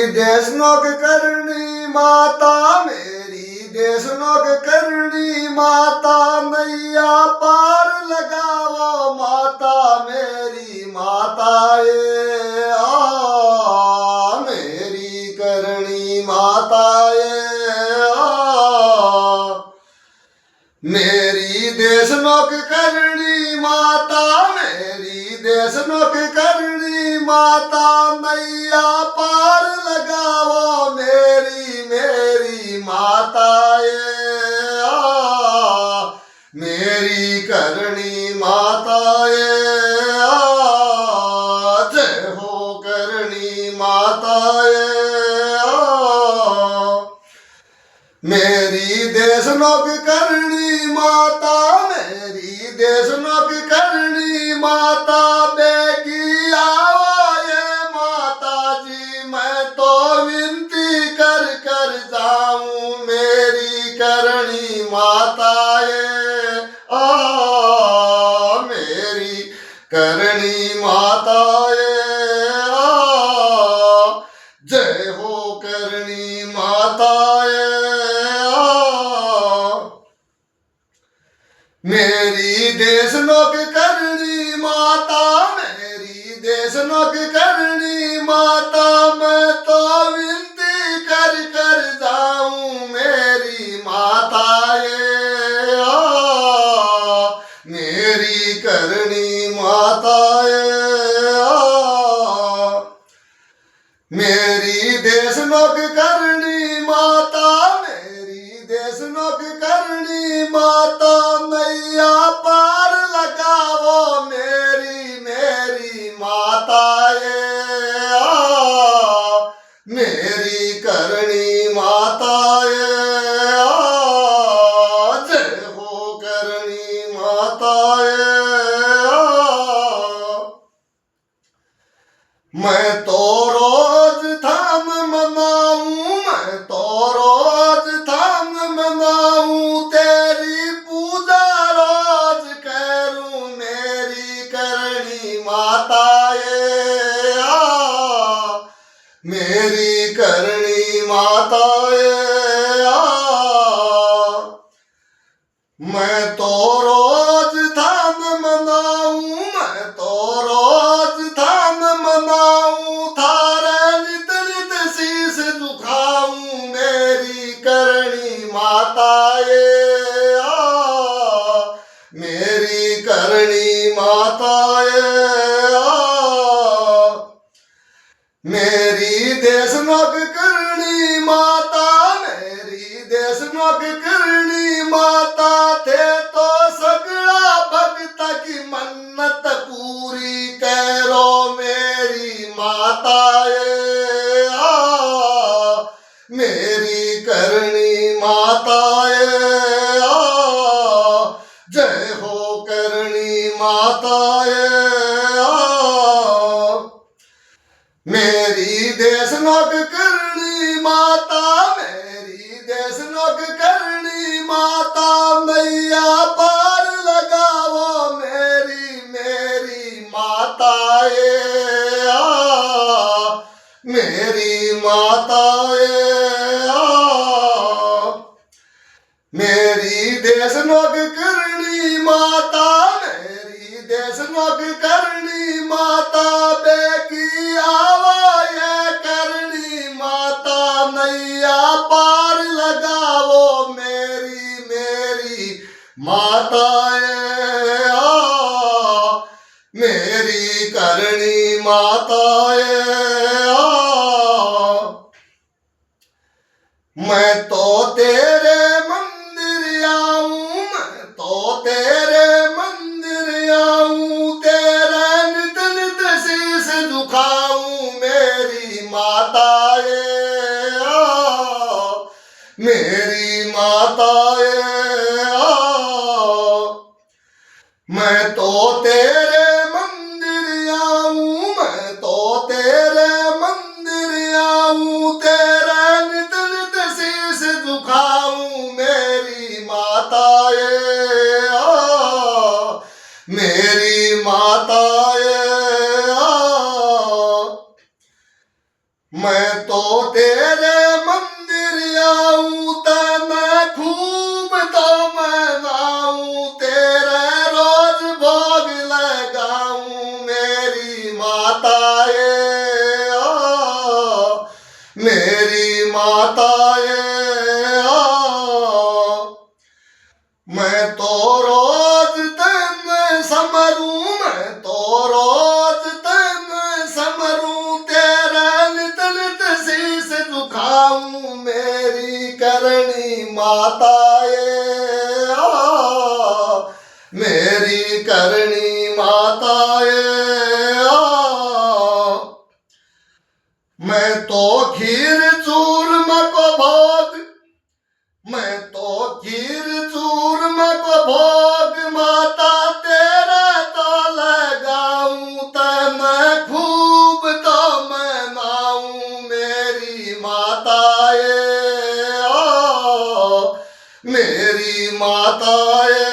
देश नोक करनी माता, मेरी देश नोक करनी माता, नैया पार लगाओ माता, मेरी माता ये मेरी करनी माता ये मेरी देश नोक करनी माता, मेरी देश नोक करनी माता, नैया पार लगाओ मेरी मेरी माता ये मेरी करनी माता ये जय हो करनी माता ये मेरी देश नोक करनी माता, मेरी देश नोक करनी माता, बेगी आओ ये माता जी, मैं तो विनती कर कर जाऊं मेरी करनी माता ये मेरी करनी माता ये जय हो करनी माता ये मेरी देश नोक करनी माता, मेरी देश नोक करनी माता, मैं तो विनती कर कर जाऊं मेरी माता ये मेरी करनी माता ये मेरी देश नोक करनी माता, मेरी देश नोक करनी माता, नैया पार लगाओ मेरी मेरी माता ये मेरी करनी माता ये जय हो करनी माता ये मैं तो रोज थाम मनाऊं, मैं तो रोज थाम मनाऊं, तेरी पूजा रोज करूं मेरी करनी माता ये मेरी करनी माता ये मैं तो रोज थाम मनाऊं, मैं तो रोज थाम मनाऊं, थारे नित नित शीस झुकाऊं मेरी करनी माता ये मेरी करनी माता ये मेरी देश नोक करनी माता, मेरी देश नोक करनी माता, थे तो सगड़ा भगत की मन्नत पूरी करो मेरी माता ये मेरी करनी माता ये जय हो करनी माता ये मेरी देश नोक करनी माता, मेरी देश नोक करनी माता, नैया पार लगाओ मेरी मेरी माता ये मेरी माता ये मेरी देश नोक करनी माता, मेरी देश नोक करनी माता, बेगी आवा ये करनी माता, नैया पार लगाओ मेरी मेरी माता ये मेरी करनी माता ये मैं तो तेरे मंदिर आऊं, मैं तो तेरे मंदिर आऊं, तेरे नित नित शीस झुकाऊं मेरी माता ये मेरी माता ये मैं तो तेरे मंदिर आऊं, मैं तो तेरे मंदिर आऊं, तेरे नित नित शीस झुकाऊं मेरी माता ये मेरी माता ये मैं तो तो तेरे मंदिर आऊं मैं खूब तो मनाऊं तेरे रोज भोग लगाऊं मेरी माताए मेरी माताए मैं तो रोज तन समरूं मैं तो रोज तन समरूं तेरा नित नित शीस झुकाऊं मेरी करणी माताए मेरी करणी माताए मैं तो खीर चूरमा को भोग मैं तो खीर चूरमा को भोग माता तेरा तो लगाऊं मैं खूब तो मनाऊं मेरी माताए मेरी माताए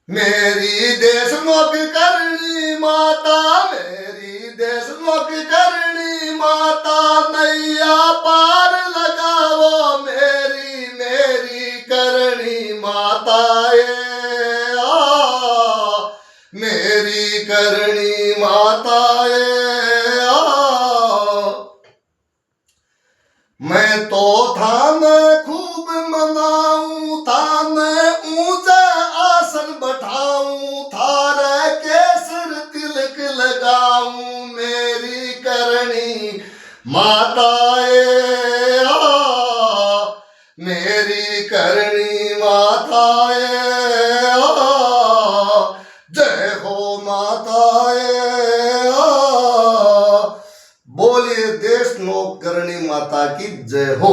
मेरी देश मुख करनी माता मेरी देश मुख करनी माता नैया पार लगाओ मेरी मेरी करनी माताए मेरी करनी माताए मैं तो थान खूब मनाऊं थान ऊंचा आसन बैठाऊं थारे केसर तिलक लगाऊं मेरी करणी माताए मेरी करणी माताए जय हो माताए बोलिए देश लोक करणी माता की जय हो।